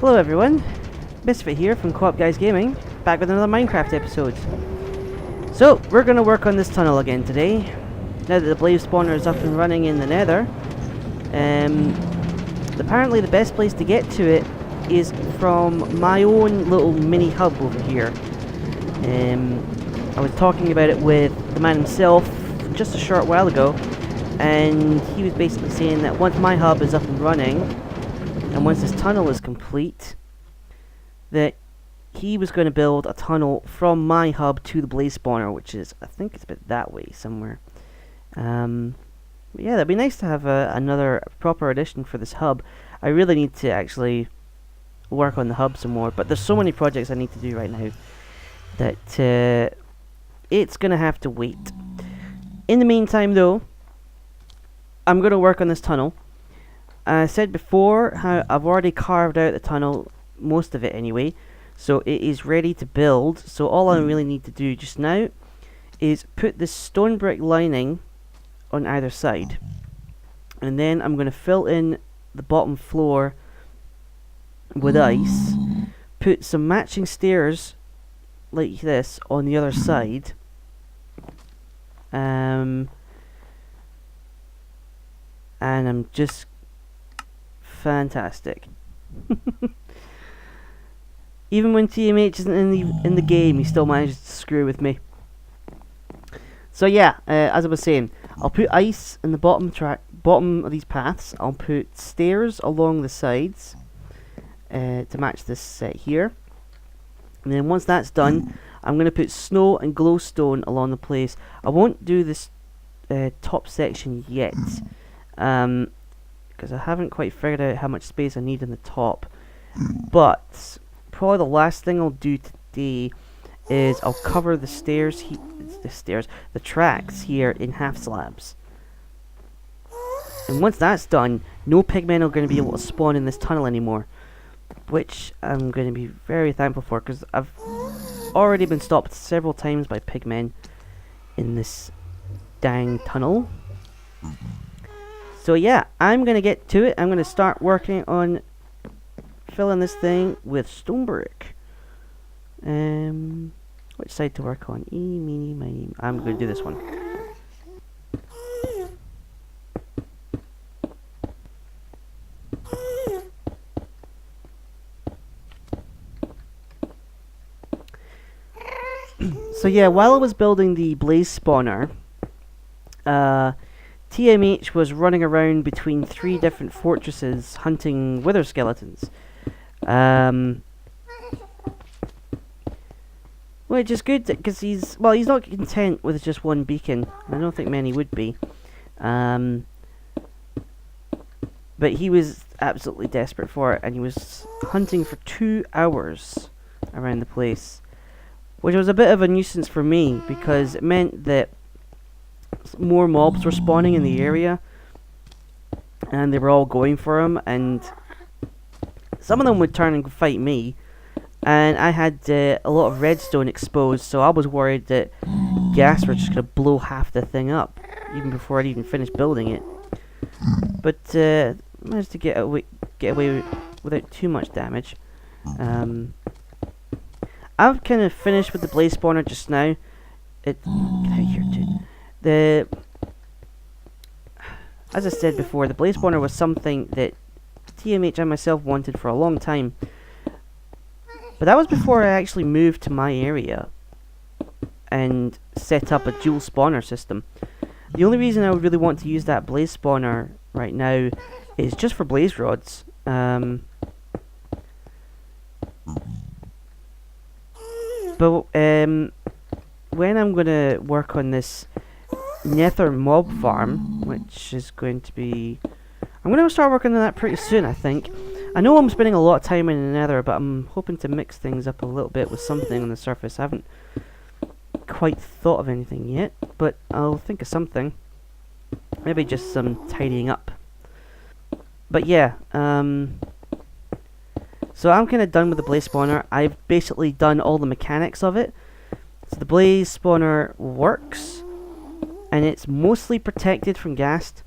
Hello everyone, Misfit here from Co-op Guys Gaming, back with another Minecraft episode. So, we're going to work on this tunnel again today, now that the blaze spawner is up and running in the nether. Apparently the best place to get to it is from my own little mini hub over here. I was talking about it with the man himself just a short while ago, and he was basically saying that once my hub is up and running, and once this tunnel is complete, that he was going to build a tunnel from my hub to the blaze spawner, which is, I think it's about that way somewhere. Yeah, that'd be nice to have another proper addition for this hub. I really need to actually work on the hub some more, but there's so many projects I need to do right now that it's going to have to wait. In the meantime though, I'm going to work on this tunnel. I said before how I've already carved out the tunnel, most of it anyway, so it is ready to build. So all I really need to do just now is put this stone brick lining on either side, and then I'm going to fill in the bottom floor with ice, put some matching stairs like this on the other side, and I'm just fantastic. Even when TMH isn't in the game, he still manages to screw with me. So yeah, as I was saying, I'll put ice in the bottom of these paths. I'll put stairs along the sides to match this set here. And then once that's done, I'm going to put snow and glowstone along the place. I won't do this top section yet, because I haven't quite figured out how much space I need in the top. But probably the last thing I'll do today is I'll cover the the tracks here in half slabs. And once that's done, no pigmen are going to be able to spawn in this tunnel anymore, which I'm going to be very thankful for, because I've already been stopped several times by pigmen in this dang tunnel. So yeah, I'm going to get to it. I'm going to start working on filling this thing with stone brick. Which side to work on? Meeny, miny. I'm going to do this one. So yeah, while I was building the blaze spawner, TMH was running around between 3 different fortresses hunting wither skeletons. Which is good, because he's not content with just one beacon. I don't think many would be. But he was absolutely desperate for it, and he was hunting for 2 hours around the place, which was a bit of a nuisance for me, because it meant that more mobs were spawning in the area, and they were all going for him, and some of them would turn and fight me, and I had a lot of redstone exposed, so I was worried that gas were just going to blow half the thing up, even before I'd even finished building it. But managed to get away without too much damage. I've kind of finished with the blaze spawner just now. Get out here, dude. As I said before, the blaze spawner was something that TMH and myself wanted for a long time. But that was before I actually moved to my area and set up a dual spawner system. The only reason I would really want to use that blaze spawner right now is just for blaze rods. But when I'm going to work on this nether mob farm, which is going to be... I'm going to start working on that pretty soon, I think. I know I'm spending a lot of time in the nether, but I'm hoping to mix things up a little bit with something on the surface. I haven't quite thought of anything yet, but I'll think of something. Maybe just some tidying up. But yeah, so I'm kind of done with the blaze spawner. I've basically done all the mechanics of it. So the blaze spawner works, and it's mostly protected from ghast.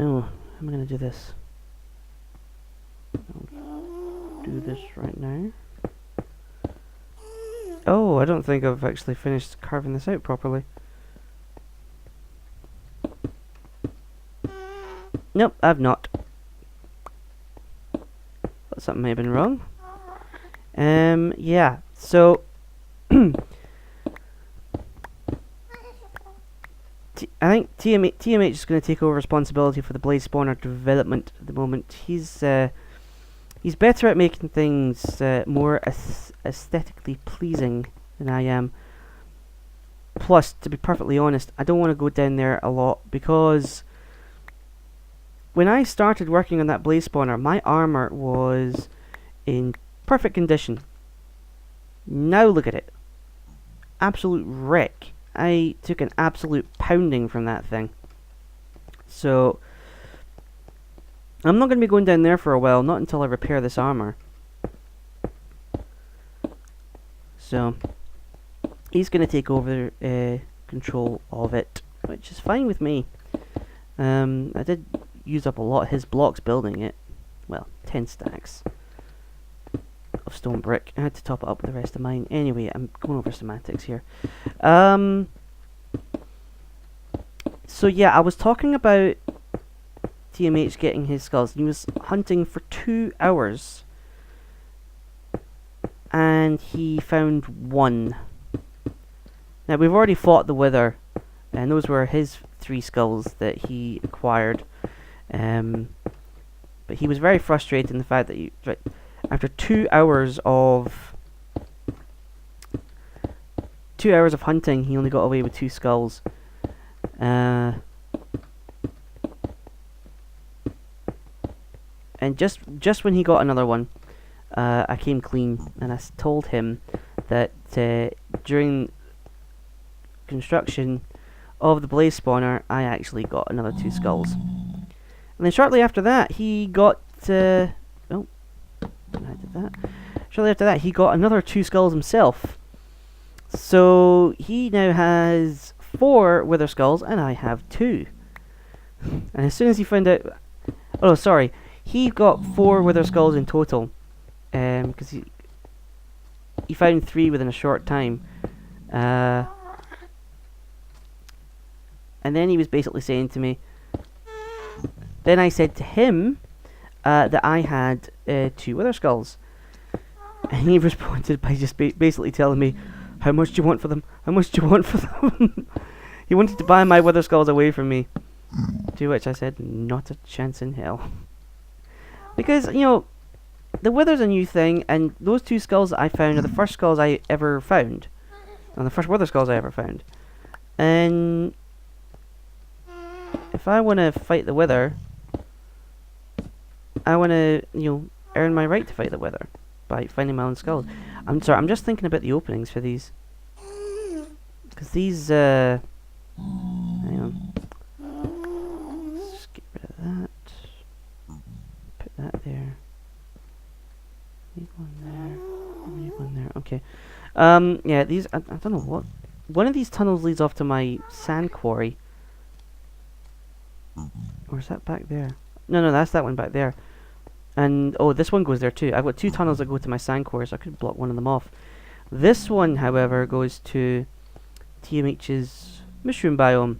Oh, how am I going to do this? do this right now. Oh, I don't think I've actually finished carving this out properly. Nope, I've not. Thought something may have been wrong. Yeah, so I think TMH is going to take over responsibility for the Blaze Spawner development at the moment. He's better at making things more aesthetically pleasing than I am. Plus, to be perfectly honest, I don't want to go down there a lot because when I started working on that Blaze Spawner, my armor was in perfect condition. Now look at it. Absolute wreck. I took an absolute pounding from that thing. So I'm not going to be going down there for a while, not until I repair this armor. So he's going to take over control of it, which is fine with me. I did use up a lot of his blocks building it. Well, 10 stacks of stone brick. I had to top it up with the rest of mine. Anyway, I'm going over semantics here. So yeah, I was talking about TMH getting his skulls. He was hunting for 2 hours and he found 1. Now we've already fought the Wither, and those were his 3 skulls that he acquired. But he was very frustrated in the fact that after 2 hours of hunting, he only got away with 2 skulls. And just when he got another one, I came clean and I told him that during construction of the Blaze Spawner, I actually got another 2 skulls. And then shortly after that, he got I did that. Shortly after that, he got another 2 skulls himself. So he now has 4 Wither skulls, and I have 2. And as soon as he found out, oh sorry, he got 4 Wither skulls in total, because he found 3 within a short time. And then he was basically saying to me. Then I said to him that I had 2 Wither skulls, and he responded by just basically telling me, "How much do you want for them? How much do you want for them?" He wanted to buy my Wither skulls away from me. To which I said, "Not a chance in hell." Because, you know, the Wither's a new thing, and those 2 skulls that I found are the first skulls I ever found, and the first Wither skulls I ever found. And if I want to fight the Wither, I want to, you know, earn my right to fight the Wither by finding my own skulls. I'm sorry, I'm just thinking about the openings for these. Because these, hang on. Just get rid of that. Put that there. Need one there. Need one there. Okay. Yeah, these, I don't know what. One of these tunnels leads off to my sand quarry. Or is that back there? No, that's that one back there. And, oh, this one goes there too. I've got 2 tunnels that go to my sand quarry, so I could block one of them off. This one, however, goes to TMH's mushroom biome.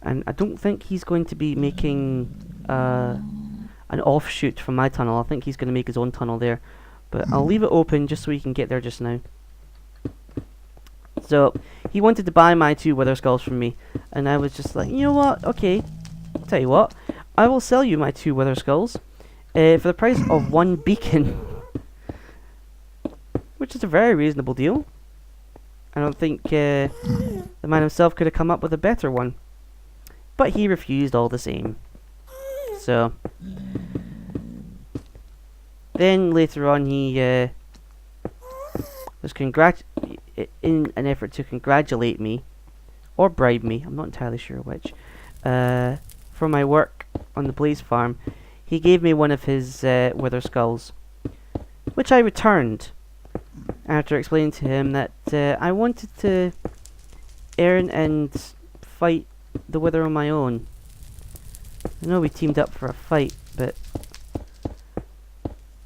And I don't think he's going to be making an offshoot from my tunnel. I think he's going to make his own tunnel there. But I'll leave it open just so he can get there just now. So, he wanted to buy my 2 Wither skulls from me. And I was just like, you know what? Okay, tell you what. I will sell you my 2 Wither skulls for the price of 1 beacon. Which is a very reasonable deal. I don't think the man himself could have come up with a better one. But he refused all the same. So, then later on he was in an effort to congratulate me, or bribe me, I'm not entirely sure which, for my work on the Blaze farm. He gave me one of his Wither skulls, which I returned after explaining to him that I wanted to earn and fight the Wither on my own. I know we teamed up for a fight, but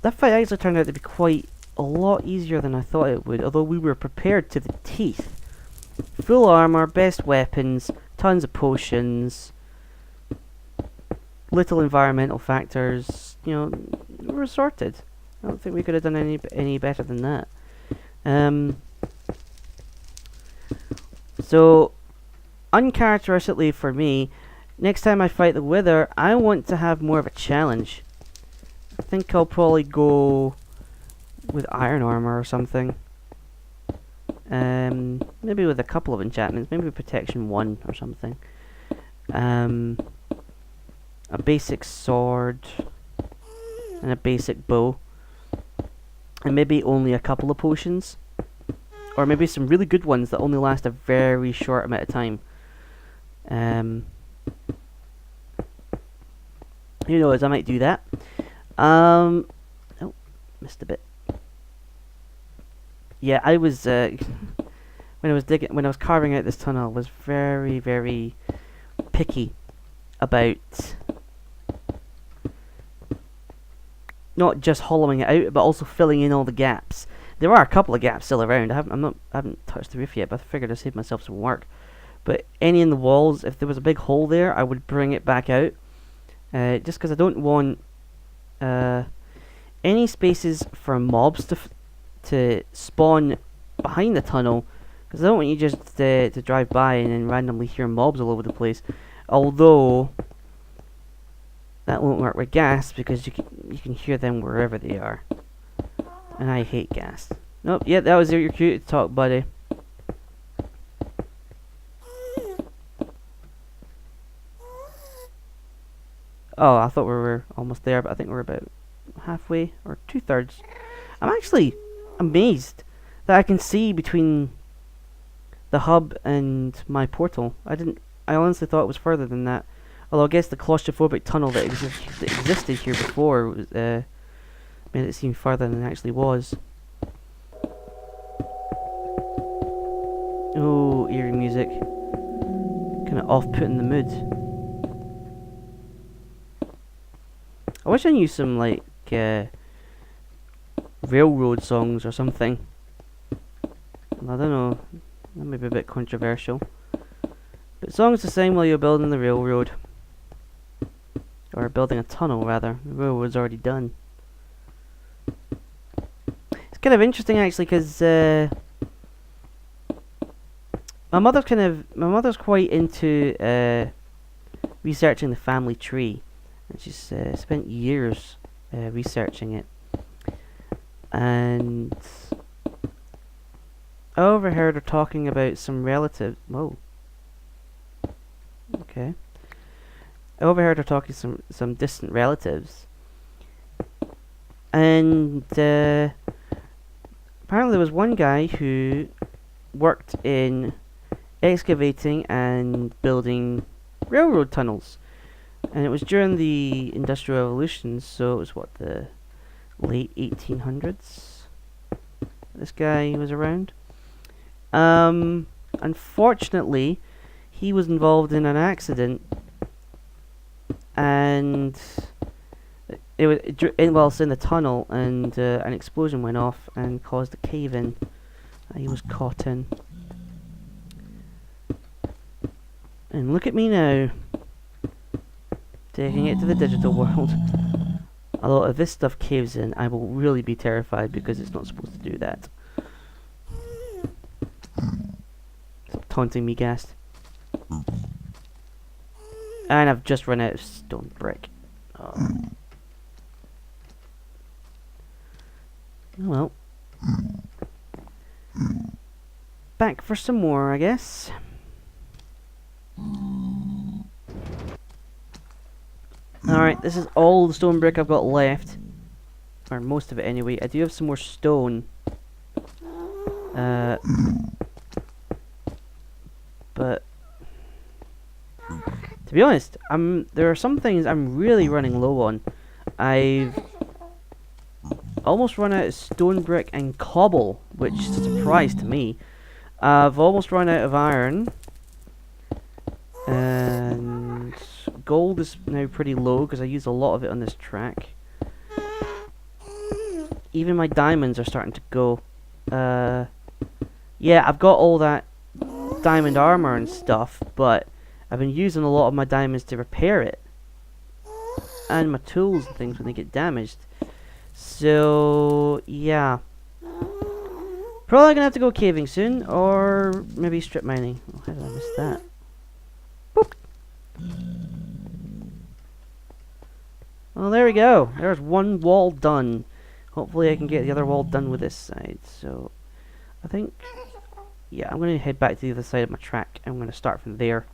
that fight actually turned out to be quite a lot easier than I thought it would, although we were prepared to the teeth. Full armor, best weapons, tons of potions, little environmental factors, you know, we were sorted. I don't think we could have done any better than that. So, uncharacteristically for me, next time I fight the Wither, I want to have more of a challenge. I think I'll probably go with iron armor or something. Maybe with a couple of enchantments, maybe protection 1 or something. A basic sword and a basic bow, and maybe only a couple of potions, or maybe some really good ones that only last a very short amount of time. Who knows? I might do that. Oh, missed a bit. Yeah, I was when I was carving out this tunnel, I was very, very picky about not just hollowing it out, but also filling in all the gaps. There are a couple of gaps still around. I haven't touched the roof yet, but I figured I'd save myself some work. But any in the walls, if there was a big hole there, I would bring it back out. Just because I don't want any spaces for mobs to spawn behind the tunnel, because I don't want you just to drive by and then randomly hear mobs all over the place. Although that won't work with gas, because you can hear them wherever they are, and I hate gas. Nope, yeah, that was your cue to talk, buddy. Oh, I thought we were almost there, but I think we're about halfway, or 2/3. I'm actually amazed that I can see between the hub and my portal. I honestly thought it was further than that. Although I guess the claustrophobic tunnel that existed here before was, made it seem further than it actually was. Oh, eerie music. Kind of off-putting the mood. I wish I knew some, like, railroad songs or something. I don't know. That may be a bit controversial. But songs to sing while you're building the railroad. Or building a tunnel, rather. The railroad's already done. It's kind of interesting, actually, because my mother's quite into researching the family tree. And she's spent years researching it. And I overheard her talking about some relatives. Whoa. Okay. I overheard her talking some distant relatives. And apparently there was one guy who worked in excavating and building railroad tunnels. And it was during the Industrial Revolution, so it was what, the late 1800s? This guy was around. Unfortunately, he was involved in an accident, and it was whilst in the tunnel, and an explosion went off and caused a cave-in that he was caught in. And look at me now, taking it to the digital world. Although if this stuff caves in, I will really be terrified, because it's not supposed to do that. Stop taunting me, Ghast. And I've just run out of stone brick. Oh. Well. Back for some more, I guess. Alright, this is all the stone brick I've got left. Or most of it anyway. I do have some more stone. But to be honest, there are some things I'm really running low on. I've almost run out of stone brick and cobble, which is a surprise to me. I've almost run out of iron. And gold is now pretty low because I used a lot of it on this track. even my diamonds are starting to go. Yeah, I've got all that diamond armor and stuff, but I've been using a lot of my diamonds to repair it. And my tools and things when they get damaged. So, yeah. Probably gonna have to go caving soon, or maybe strip mining. Oh, how did I miss that? Boop! Well, there we go. There's one wall done. Hopefully I can get the other wall done with this side. So, I think... yeah, I'm gonna head back to the other side of my track. I'm gonna start from there.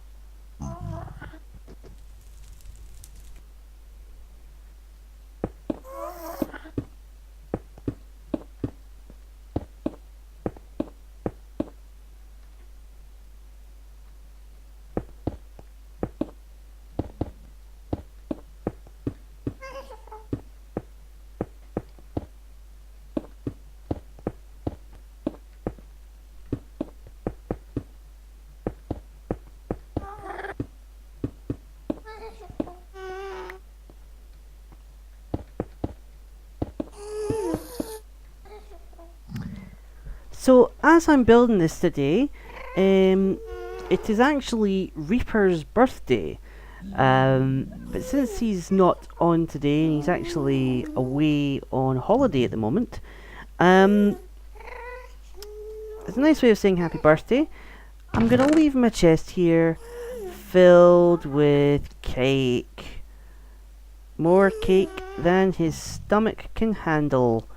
So, as I'm building this today, it is actually Reaper's birthday. But since he's not on today, and he's actually away on holiday at the moment, it's a nice way of saying happy birthday. I'm going to leave my chest here filled with cake. More cake than his stomach can handle.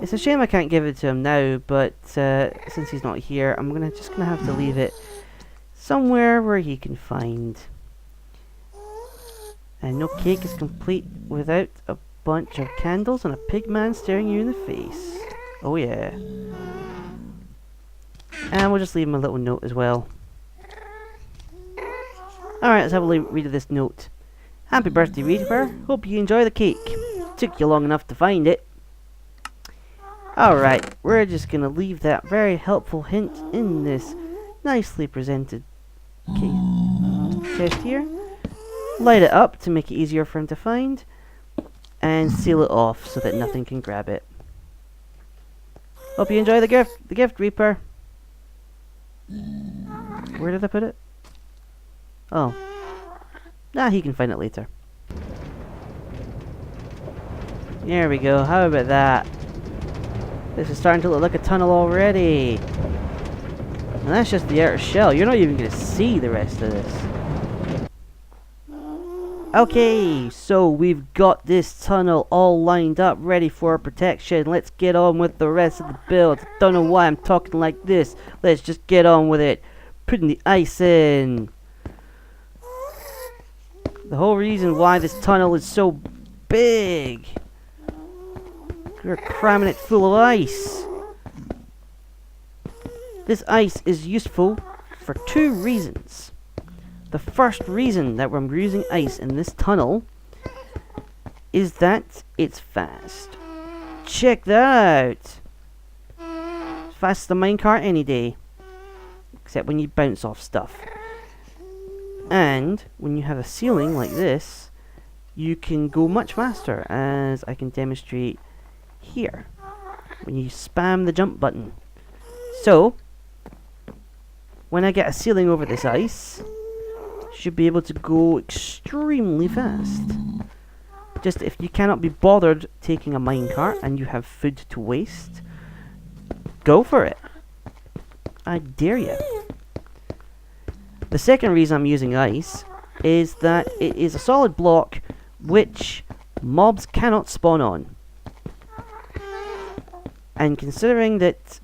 It's a shame I can't give it to him now, but since he's not here, I'm just gonna have to leave it somewhere where he can find. And no cake is complete without a bunch of candles and a pig man staring you in the face. Oh yeah. And we'll just leave him a little note as well. Alright, let's have a read of this note. Happy birthday, Reaper. Hope you enjoy the cake. Took you long enough to find it. Alright, we're just gonna leave that very helpful hint in this nicely presented chest here. Light it up to make it easier for him to find. And seal it off so that nothing can grab it. Hope you enjoy the gift, Reaper. Where did I put it? Oh. Nah, he can find it later. There we go, how about that? This is starting to look like a tunnel already. And that's just the outer shell. You're not even going to see the rest of this. Okay, so we've got this tunnel all lined up, ready for protection. Let's get on with the rest of the build. Don't know why I'm talking like this. Let's just get on with it. Putting the ice in. The whole reason why this tunnel is so big. We're cramming it full of ice. This ice is useful for two reasons. The first reason that we're using ice in this tunnel is that it's fast. Check that out. Fast as a minecart any day. Except when you bounce off stuff. And when you have a ceiling like this, you can go much faster, as I can demonstrate here when you spam the jump button. So when I get a ceiling over this ice, should be able to go extremely fast. Just if you cannot be bothered taking a minecart and you have food to waste, go for it. I dare you. The second reason I'm using ice is that it is a solid block which mobs cannot spawn on. And considering that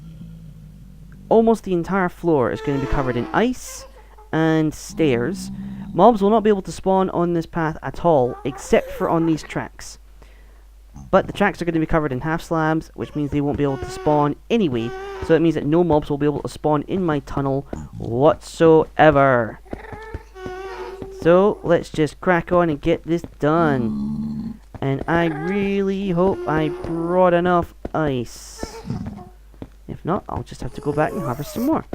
almost the entire floor is going to be covered in ice and stairs, mobs will not be able to spawn on this path at all, except for on these tracks. But the tracks are going to be covered in half slabs, which means they won't be able to spawn anyway. So it means that no mobs will be able to spawn in my tunnel whatsoever. So let's just crack on and get this done. And I really hope I brought enough ice. If not, I'll just have to go back and harvest some more.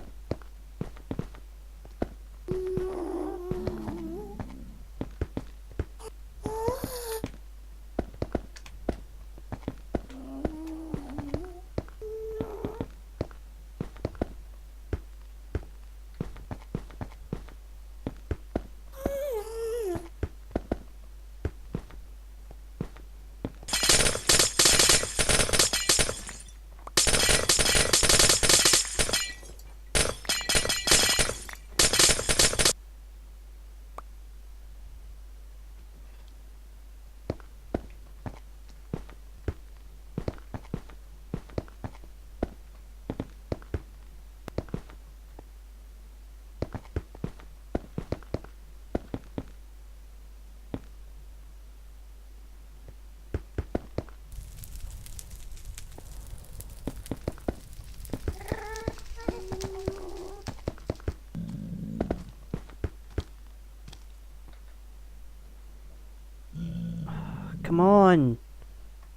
Come on.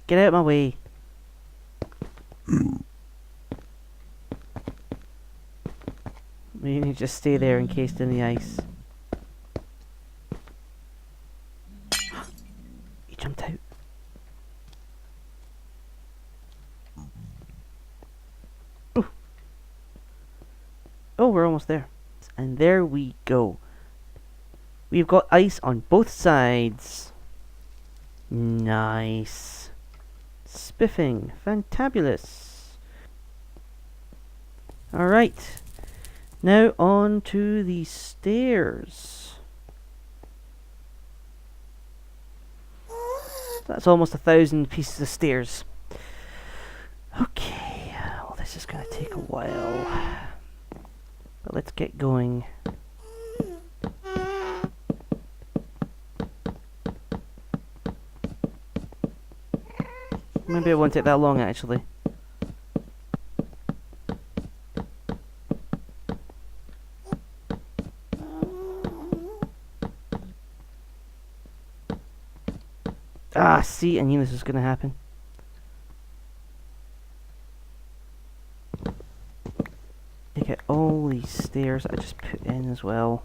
Get out of my way. You need to just stay there encased in the ice. He jumped out. Ooh. Oh, we're almost there. And there we go. We've got ice on both sides. Nice. Spiffing. Fantabulous. Alright. Now on to the stairs. That's almost 1,000 pieces of stairs. Okay. Well, this is going to take a while. But let's get going. Maybe it won't take that long, actually. Ah, see, I knew this was going to happen. Look at all these stairs I just put in as well.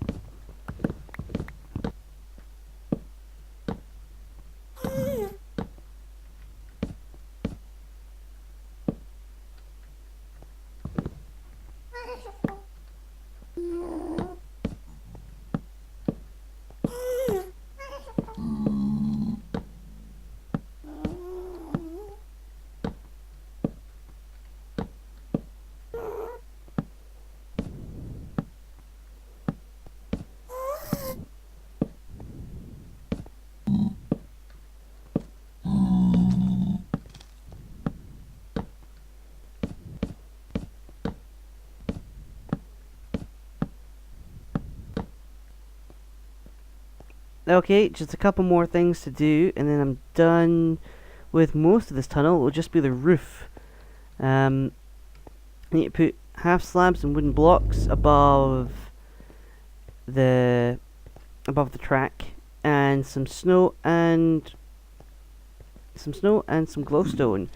Okay, just a couple more things to do, and then I'm done with most of this tunnel. It will just be the roof. I need to put half slabs and wooden blocks above the track, and some snow and some glowstone,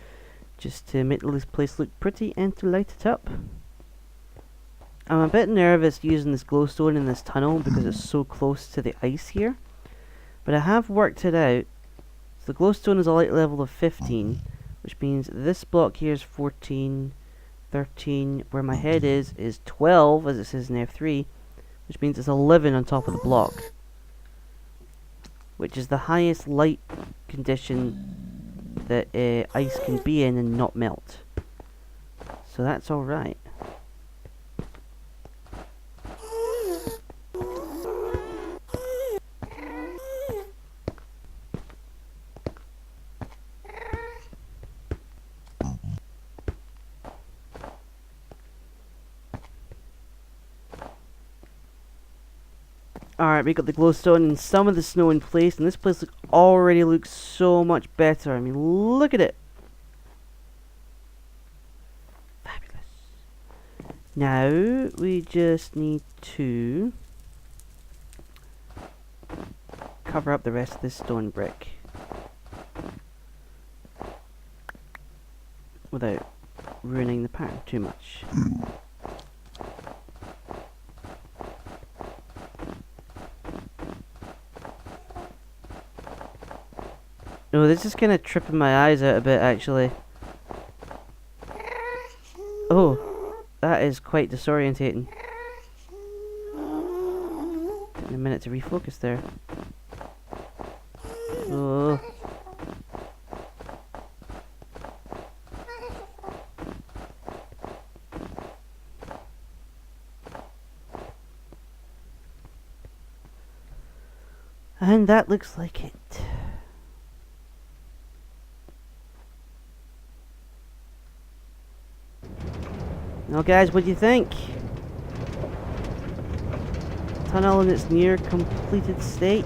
just to make this place look pretty and to light it up. I'm a bit nervous using this glowstone in this tunnel because it's so close to the ice here. But I have worked it out. So the glowstone is a light level of 15, which means this block here is 14, 13, where my head is 12, as it says in F3, which means it's 11 on top of the block, which is the highest light condition that ice can be in and not melt. So that's alright. Alright, we got the glowstone and some of the snow in place, and this place already looks so much better. I mean, look at it. Fabulous. Now, we just need to cover up the rest of this stone brick without ruining the pattern too much. Oh, this is kind of tripping my eyes out a bit, actually. Oh, that is quite disorientating. Taking a minute to refocus there. Oh. And that looks like it. Now guys, what do you think? Tunnel in its near completed state.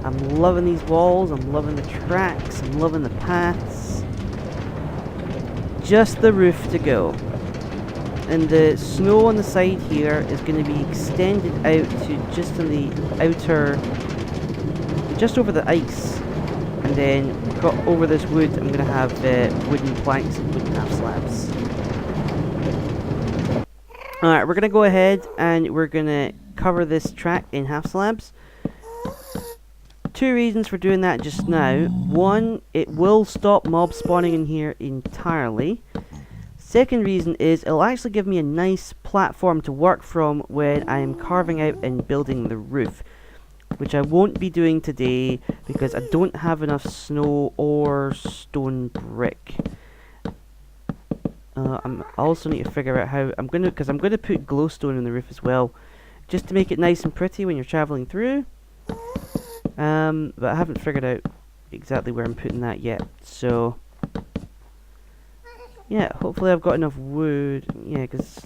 I'm loving these walls, I'm loving the tracks, I'm loving the paths. Just the roof to go. And the snow on the side here is going to be extended out to just on the outer, just over the ice. And And then over this wood, I'm going to have wooden planks and wooden half slabs. Alright, we're going to go ahead and we're going to cover this track in half slabs. Two reasons for doing that just now. One, it will stop mob spawning in here entirely. Second reason is it'll actually give me a nice platform to work from when I am carving out and building the roof, which I won't be doing today because I don't have enough snow or stone brick. I also need to figure out how I'm gonna put glowstone in the roof as well, just to make it nice and pretty when you're traveling through. But I haven't figured out exactly where I'm putting that yet. So yeah, hopefully I've got enough wood. Yeah, because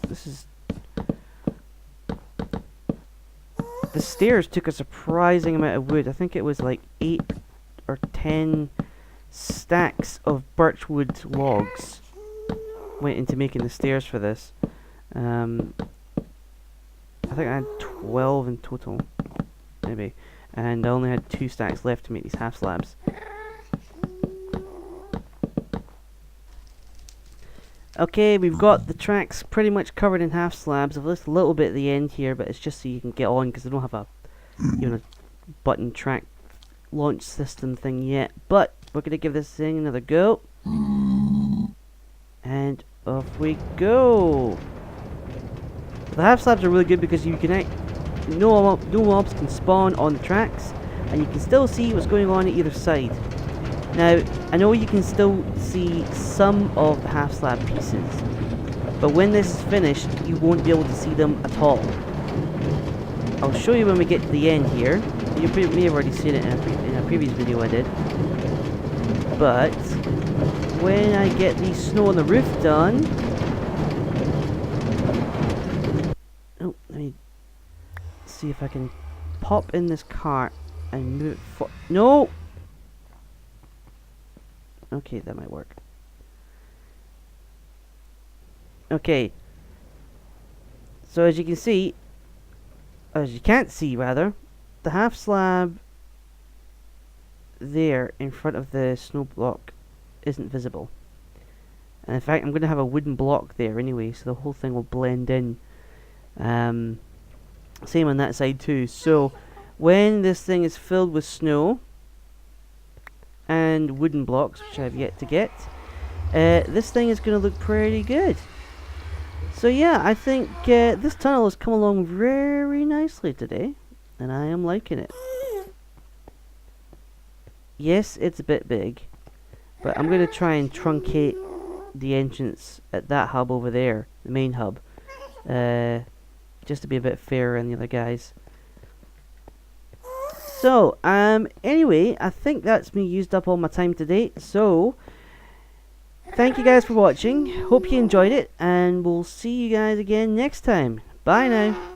the stairs took a surprising amount of wood. I think it was like 8 or 10 stacks of birchwood logs went into making the stairs for this. I think I had 12 in total, maybe, and I only had 2 stacks left to make these half slabs. Okay, we've got the tracks pretty much covered in half slabs. I've left a little bit at the end here, but it's just so you can get on because I don't have a button track launch system thing yet. But we're gonna give this thing another go, and off we go. The half slabs are really good because you can no mobs can spawn on the tracks, and you can still see what's going on at either side. Now, I know you can still see some of the half slab pieces, but when this is finished, you won't be able to see them at all. I'll show you when we get to the end here. You may have already seen it in a previous video I did. But when I get the snow on the roof done... Oh, let me see if I can pop in this cart and move it No! Okay, that might work. Okay. So as you can see, as you can't see rather, the half slab there in front of the snow block isn't visible. And in fact, I'm going to have a wooden block there anyway, so the whole thing will blend in. Same on that side too. So when this thing is filled with snow and wooden blocks, which I've yet to get, this thing is going to look pretty good. So yeah, I think this tunnel has come along very nicely today, and I am liking it. Yes, it's a bit big, but I'm going to try and truncate the entrance at that hub over there, the main hub, just to be a bit fairer than the other guys. So, anyway, I think that's me used up all my time to date, so thank you guys for watching, hope you enjoyed it, and we'll see you guys again next time. Bye now.